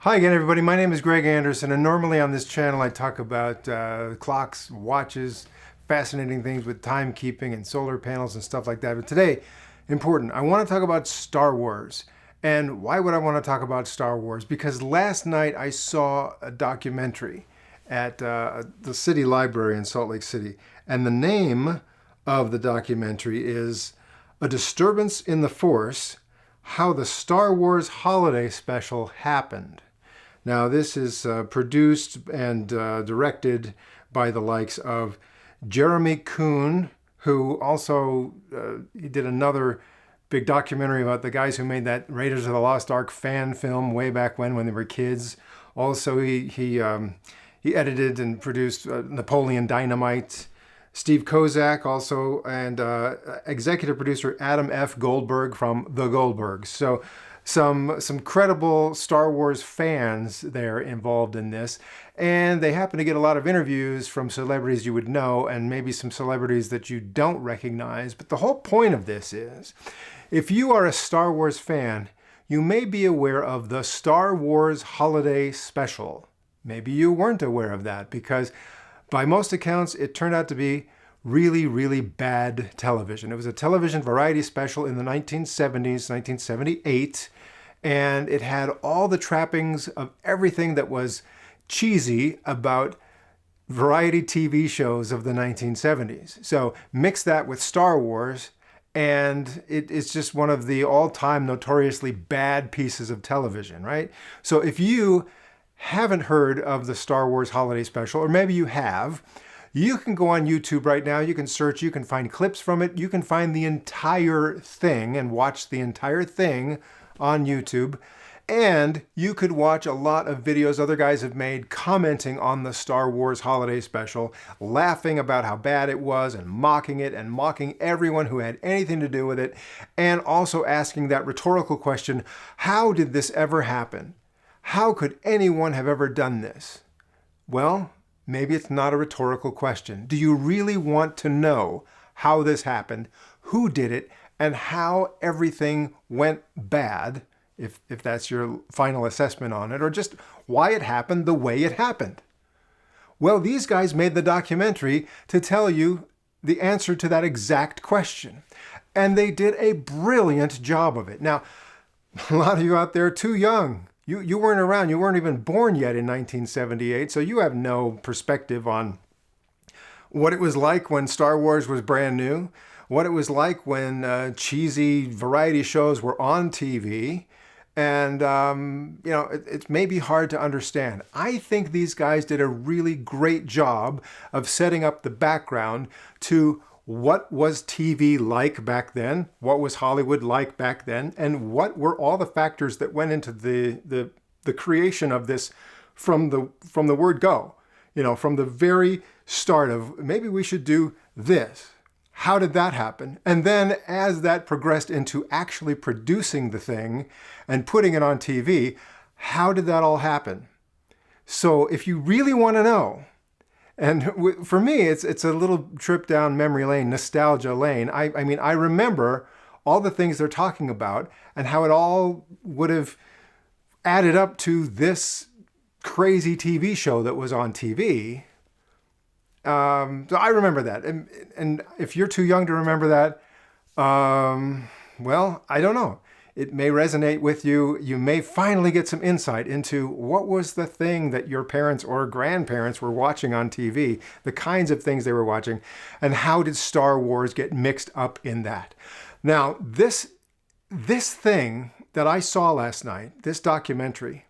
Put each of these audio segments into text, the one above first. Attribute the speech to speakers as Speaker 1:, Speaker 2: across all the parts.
Speaker 1: Hi again, everybody. My name is Greg Anderson, and normally on this channel I talk about clocks, watches, fascinating things with timekeeping and solar panels and stuff like that. But today, important, I want to talk about Star Wars. And why would I want to talk about Star Wars? Because last night I saw a documentary at the City Library in Salt Lake City, and the name of the documentary is A Disturbance in the Force: How the Star Wars Holiday Special Happened. Now, this is produced and directed by the likes of Jeremy Coon, who also he did another big documentary about the guys who made that Raiders of the Lost Ark fan film way back when they were kids. Also, he edited and produced Napoleon Dynamite. Steve Kozak also, and executive producer Adam F. Goldberg from The Goldbergs. So some credible Star Wars fans there involved in this, and they happen to get a lot of interviews from celebrities you would know and maybe some celebrities that you don't recognize. But the whole point of this is, if you are a Star Wars fan, you may be aware of the Star Wars Holiday Special. Maybe you weren't aware of that because by most accounts it turned out to be really, really bad television. It was a television variety special in the 1970s, 1978, and it had all the trappings of everything that was cheesy about variety TV shows of the 1970s. So mix that with Star Wars, and it's just one of the all-time notoriously bad pieces of television, right? So if you haven't heard of the Star Wars Holiday Special, or maybe you have, you can go on YouTube right now, you can search, you can find clips from it, you can find the entire thing and watch the entire thing on YouTube, and you could watch a lot of videos other guys have made commenting on the Star Wars Holiday Special, laughing about how bad it was and mocking everyone who had anything to do with it, and also asking that rhetorical question, how did this ever happen? How could anyone have ever done this? Well, maybe it's not a rhetorical question. Do you really want to know how this happened, who did it, and how everything went bad, if that's your final assessment on it, or just why it happened the way it happened? Well, these guys made the documentary to tell you the answer to that exact question. And they did a brilliant job of it. Now, a lot of you out there are too young. You weren't around. You weren't even born yet in 1978, so you have no perspective on what it was like when Star Wars was brand new, what it was like when cheesy variety shows were on TV, and it may be hard to understand. I think these guys did a really great job of setting up the background to what was TV like back then, what was Hollywood like back then, and what were all the factors that went into the creation of this from the word go, from the very start of maybe we should do this. How did that happen? And then as that progressed into actually producing the thing and putting it on TV, how did that all happen? So if you really want to know, and for me, it's a little trip down memory lane, nostalgia lane. I mean, I remember all the things they're talking about and how it all would have added up to this crazy TV show that was on TV. So I remember that. And if you're too young to remember that, well, I don't know. It may resonate with you. You may finally get some insight into what was the thing that your parents or grandparents were watching on TV, the kinds of things they were watching, and how did Star Wars get mixed up in that. Now, this thing that I saw last night, this documentary,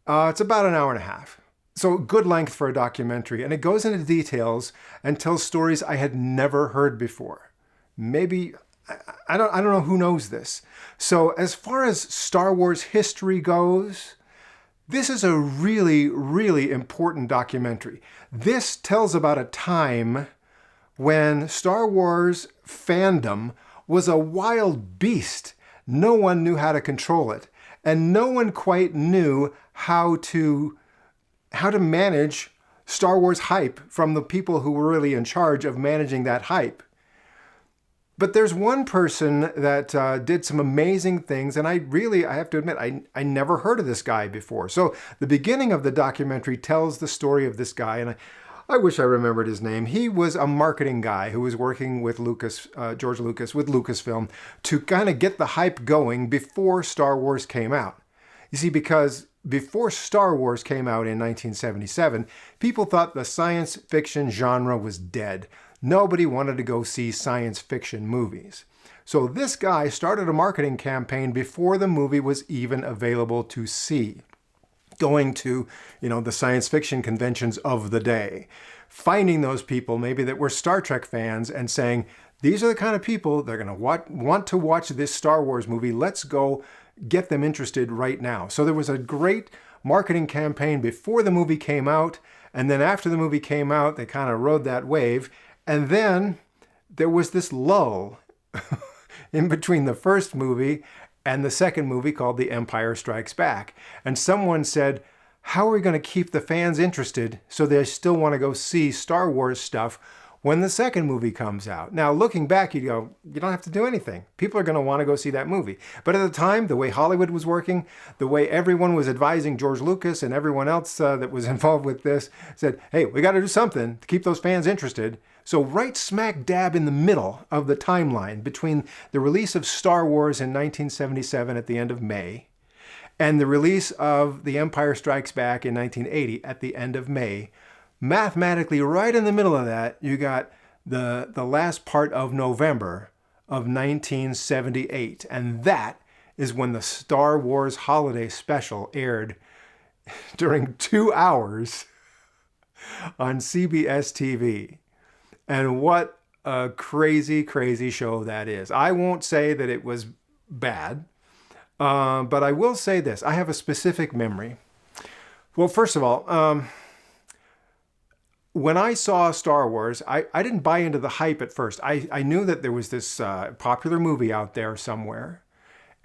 Speaker 1: it's about an hour and a half. So good length for a documentary, and it goes into details and tells stories I had never heard before. Maybe I don't know who knows this. So as far as Star Wars history goes, this is a really, really important documentary. This tells about a time when Star Wars fandom was a wild beast. No one knew how to control it, and no one quite knew how to manage Star Wars hype from the people who were really in charge of managing that hype. But there's one person that did some amazing things, and I have to admit, I never heard of this guy before. So the beginning of the documentary tells the story of this guy, and I wish I remembered his name. He was a marketing guy who was working with George Lucas, with Lucasfilm, to kind of get the hype going before Star Wars came out. You see, because before Star Wars came out in 1977, people thought the science fiction genre was dead. Nobody wanted to go see science fiction movies. So this guy started a marketing campaign before the movie was even available to see. Going to, the science fiction conventions of the day. Finding those people maybe that were Star Trek fans and saying, these are the kind of people that are going to want to watch this Star Wars movie. Let's go get them interested right now. So there was a great marketing campaign before the movie came out. And then after the movie came out, they kind of rode that wave. And then there was this lull in between the first movie and the second movie called The Empire Strikes Back. And someone said, how are we going to keep the fans interested so they still want to go see Star Wars stuff when the second movie comes out? Now, looking back, you go, you don't have to do anything. People are going to want to go see that movie. But at the time, the way Hollywood was working, the way everyone was advising George Lucas and everyone else that was involved with this said, hey, we got to do something to keep those fans interested. So right smack dab in the middle of the timeline between the release of Star Wars in 1977 at the end of May and the release of The Empire Strikes Back in 1980 at the end of May, mathematically right in the middle of that, you got the last part of November of 1978. And that is when the Star Wars Holiday Special aired during 2 hours on CBS TV. And what a crazy, crazy show that is. I won't say that it was bad, but I will say this. I have a specific memory. Well, first of all, when I saw Star Wars, I didn't buy into the hype at first. I knew that there was this popular movie out there somewhere.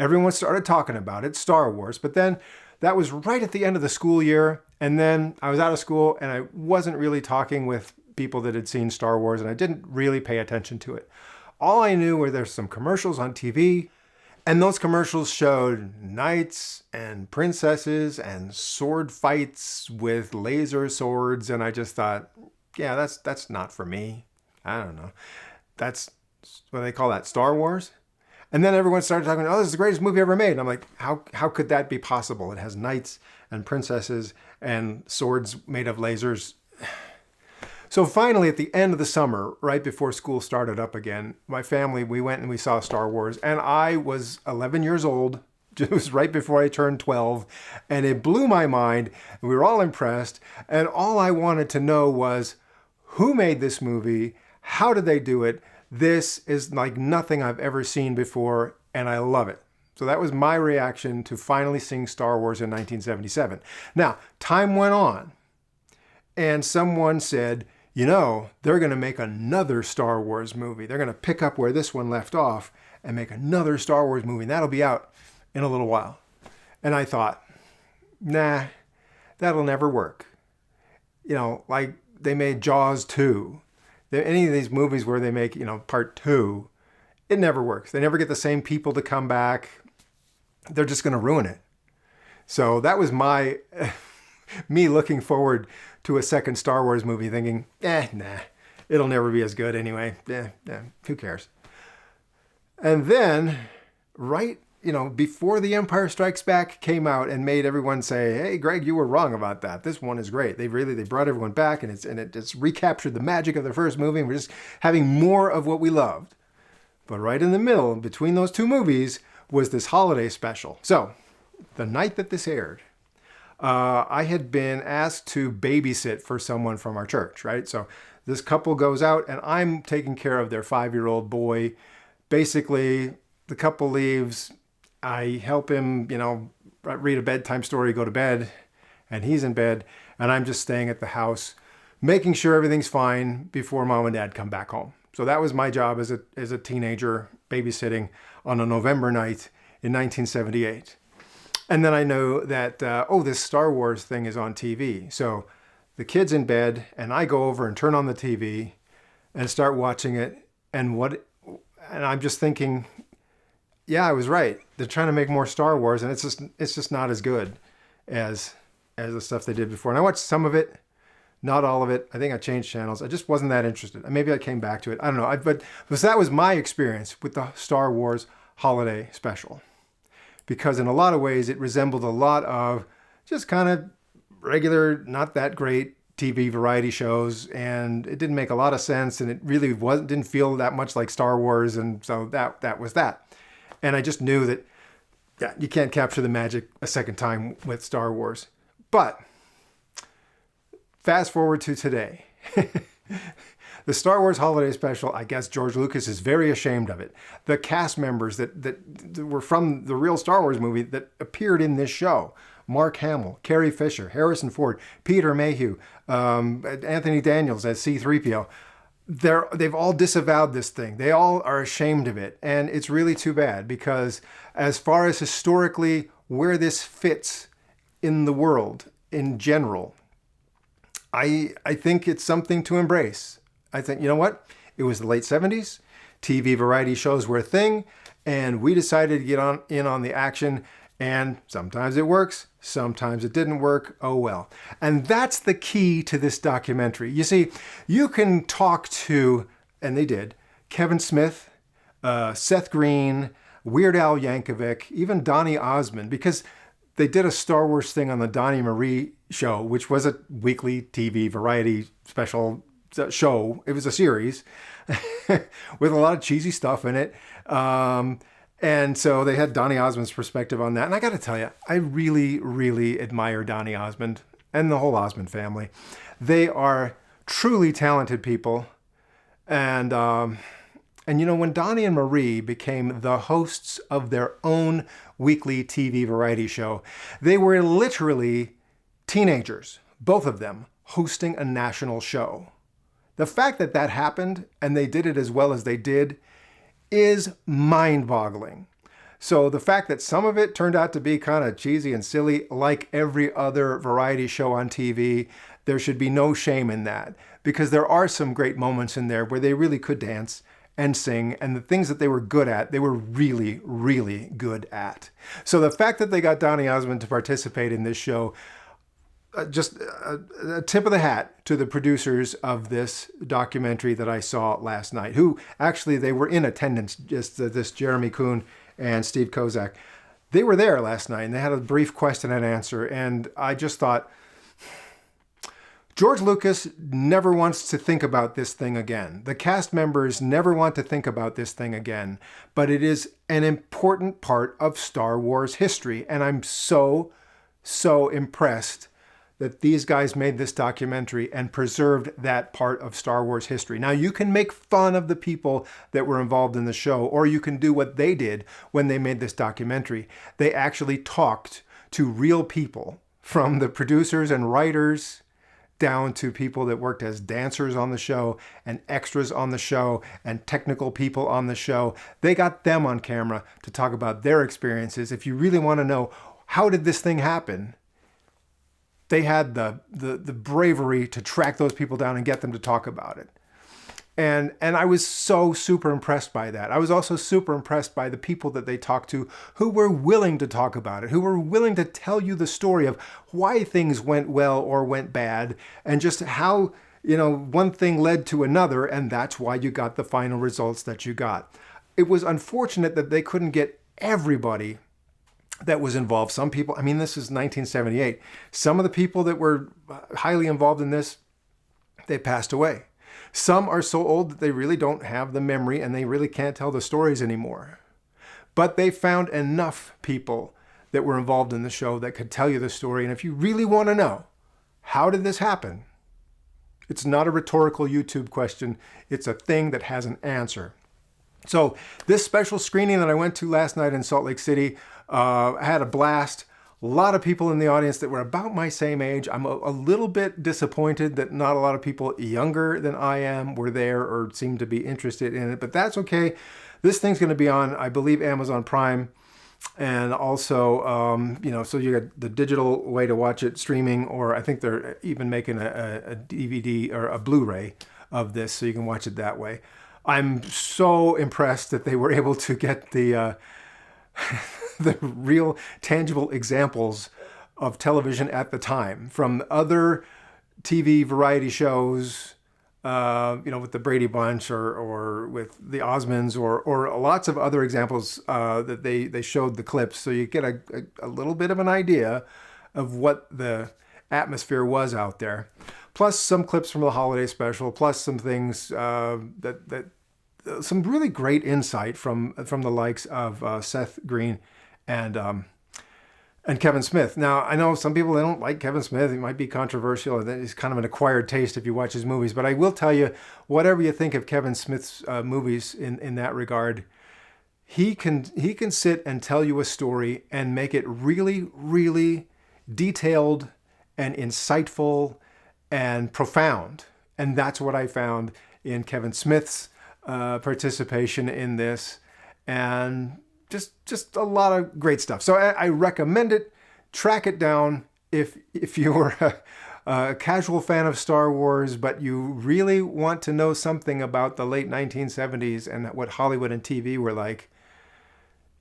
Speaker 1: Everyone started talking about it, Star Wars. But then that was right at the end of the school year. And then I was out of school and I wasn't really talking with people that had seen Star Wars, and I didn't really pay attention to it. All I knew were there's some commercials on TV, and those commercials showed knights and princesses and sword fights with laser swords, and I just thought, yeah, that's not for me. I don't know. That's what they call that, Star Wars? And then everyone started talking, oh, this is the greatest movie ever made. And I'm like, how could that be possible? It has knights and princesses and swords made of lasers. So finally, at the end of the summer, right before school started up again, my family, we went and we saw Star Wars. And I was 11 years old, just right before I turned 12. And it blew my mind. We were all impressed. And all I wanted to know was, who made this movie? How did they do it? This is like nothing I've ever seen before, and I love it. So that was my reaction to finally seeing Star Wars in 1977. Now, time went on, and someone said, they're going to make another Star Wars movie. They're going to pick up where this one left off and make another Star Wars movie. And that'll be out in a little while. And I thought, nah, that'll never work. Like they made Jaws 2. Any of these movies where they make, part 2, it never works. They never get the same people to come back. They're just going to ruin it. So that was me looking forward to a second Star Wars movie thinking, nah, it'll never be as good anyway. Who cares? And then, right, before The Empire Strikes Back came out and made everyone say, hey, Greg, you were wrong about that. This one is great. They brought everyone back and it just recaptured the magic of the first movie. And we're just having more of what we loved. But right in the middle, between those two movies, was this holiday special. So, the night that this aired, I had been asked to babysit for someone from our church, right? So this couple goes out and I'm taking care of their 5-year-old boy. Basically, the couple leaves. I help him, read a bedtime story, go to bed, and he's in bed. And I'm just staying at the house, making sure everything's fine before mom and dad come back home. So that was my job as a teenager, babysitting on a November night in 1978. And then I know that, this Star Wars thing is on TV. So the kid's in bed and I go over and turn on the TV and start watching it. And And I'm just thinking, yeah, I was right. They're trying to make more Star Wars, and it's just not as good as the stuff they did before. And I watched some of it, not all of it. I think I changed channels. I just wasn't that interested. Maybe I came back to it. I don't know. But that was my experience with the Star Wars holiday special, because in a lot of ways it resembled a lot of just kind of regular, not that great TV variety shows, and it didn't make a lot of sense, and it really didn't feel that much like Star Wars, and so that was that. And I just knew that, yeah, you can't capture the magic a second time with Star Wars. But fast forward to today. The Star Wars Holiday Special, I guess George Lucas is very ashamed of it. The cast members that were from the real Star Wars movie that appeared in this show, Mark Hamill, Carrie Fisher, Harrison Ford, Peter Mayhew, Anthony Daniels as C-3PO, they've all disavowed this thing. They all are ashamed of it. And it's really too bad, because as far as historically where this fits in the world in general, I think it's something to embrace. I think, you know what? It was the late 70s. TV variety shows were a thing, and we decided to get in on the action. And sometimes it works, sometimes it didn't work. Oh well. And that's the key to this documentary. You see, you can talk to, and they did, Kevin Smith, Seth Green, Weird Al Yankovic, even Donny Osmond, because they did a Star Wars thing on the Donnie Marie show, which was a weekly TV variety special show. It was a series with a lot of cheesy stuff in it. And so they had Donny Osmond's perspective on that. And I got to tell you, I really, really admire Donny Osmond and the whole Osmond family. They are truly talented people. And you know, when Donny and Marie became the hosts of their own weekly TV variety show, they were literally teenagers, both of them, hosting a national show. The fact that that happened, and they did it as well as they did, is mind-boggling. So the fact that some of it turned out to be kind of cheesy and silly, like every other variety show on TV, there should be no shame in that, because there are some great moments in there where they really could dance and sing, and the things that they were good at, they were really, really good at. So the fact that they got Donny Osmond to participate in this show, just a tip of the hat to the producers of this documentary that I saw last night, who actually, they were in attendance, just this Jeremy Coon and Steve Kozak. They were there last night, and they had a brief question and answer, and I just thought, George Lucas never wants to think about this thing again. The cast members never want to think about this thing again, but it is an important part of Star Wars history, and I'm so impressed that these guys made this documentary and preserved that part of Star Wars history. Now, you can make fun of the people that were involved in the show, or you can do what they did when they made this documentary. They actually talked to real people, from the producers and writers down to people that worked as dancers on the show and extras on the show and technical people on the show. They got them on camera to talk about their experiences. If you really want to know, how did this thing happen? They had the bravery to track those people down and get them to talk about it. And I was so super impressed by that. I was also super impressed by the people that they talked to who were willing to talk about it, who were willing to tell you the story of why things went well or went bad, and just how, you know, one thing led to another, and that's why you got the final results that you got. It was unfortunate that they couldn't get everybody that was involved. Some people, I mean, this is 1978. Some of the people that were highly involved in this, they passed away. Some are so old that they really don't have the memory and they really can't tell the stories anymore. But they found enough people that were involved in the show that could tell you the story. And if you really want to know, how did this happen? It's not a rhetorical YouTube question. It's a thing that has an answer. So this special screening that I went to last night in Salt Lake City, I had a blast. A lot of people in the audience that were about my same age. I'm a little bit disappointed that not a lot of people younger than I am were there or seemed to be interested in it, but that's okay. This thing's going to be on, I believe, Amazon Prime, and also, so you got the digital way to watch it, streaming, or I think they're even making a DVD or a Blu-ray of this, so you can watch it that way. I'm so impressed that they were able to get the the real tangible examples of television at the time from other TV variety shows, with the Brady Bunch or with the Osmonds or lots of other examples that they showed the clips. So you get a little bit of an idea of what the atmosphere was out there. Plus some clips from the holiday special, plus some things that some really great insight from the likes of Seth Green and Kevin Smith. Now, I know some people, they don't like Kevin Smith. He might be controversial. He's kind of an acquired taste if you watch his movies. But I will tell you, whatever you think of Kevin Smith's movies in that regard, he can sit and tell you a story and make it really, really detailed and insightful and profound. And that's what I found in Kevin Smith's participation in this. And just a lot of great stuff. So I recommend it. Track it down if you're a casual fan of Star Wars, but you really want to know something about the late 1970s and what Hollywood and TV were like.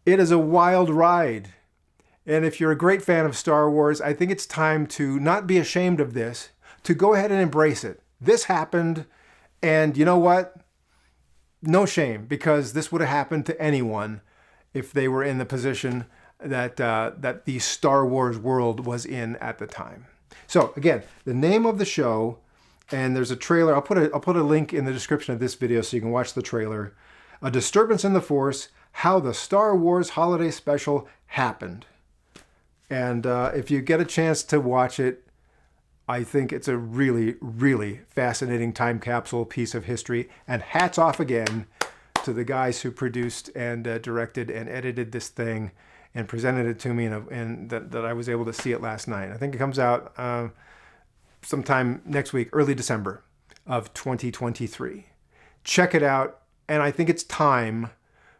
Speaker 1: It is a wild ride. And if you're a great fan of Star Wars, I think it's time to not be ashamed of this, to go ahead and embrace it. This happened, and you know what? No shame, because this would have happened to anyone if they were in the position that the Star Wars world was in at the time. So again, the name of the show, and there's a trailer. I'll put a link in the description of this video so you can watch the trailer. A Disturbance in the Force: How the Star Wars Holiday Special Happened. And if you get a chance to watch it, I think it's a really, really fascinating time capsule piece of history. And hats off again to the guys who produced and directed and edited this thing and presented it to me, and that I was able to see it last night. I think it comes out sometime next week, early December of 2023. Check it out, and I think it's time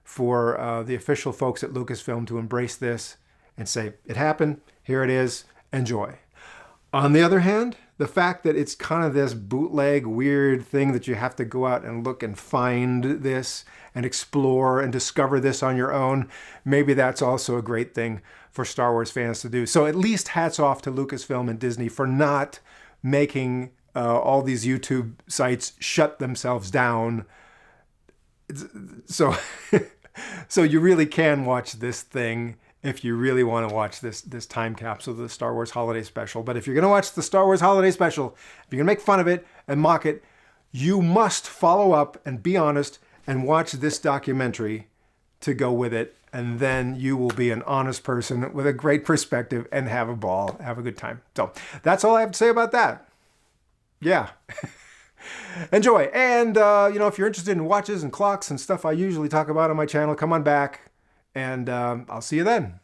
Speaker 1: for the official folks at Lucasfilm to embrace this and say, it happened, here it is, enjoy. On the other hand, the fact that it's kind of this bootleg, weird thing that you have to go out and look and find this and explore and discover this on your own, maybe that's also a great thing for Star Wars fans to do. So at least hats off to Lucasfilm and Disney for not making all these YouTube sites shut themselves down. So, so you really can watch this thing if you really want to watch this time capsule of the Star Wars Holiday Special. But if you're going to watch the Star Wars Holiday Special, if you're going to make fun of it and mock it, you must follow up and be honest and watch this documentary to go with it. And then you will be an honest person with a great perspective and have a ball, have a good time. So that's all I have to say about that. Yeah. Enjoy. And, if you're interested in watches and clocks and stuff I usually talk about on my channel, come on back. And I'll see you then.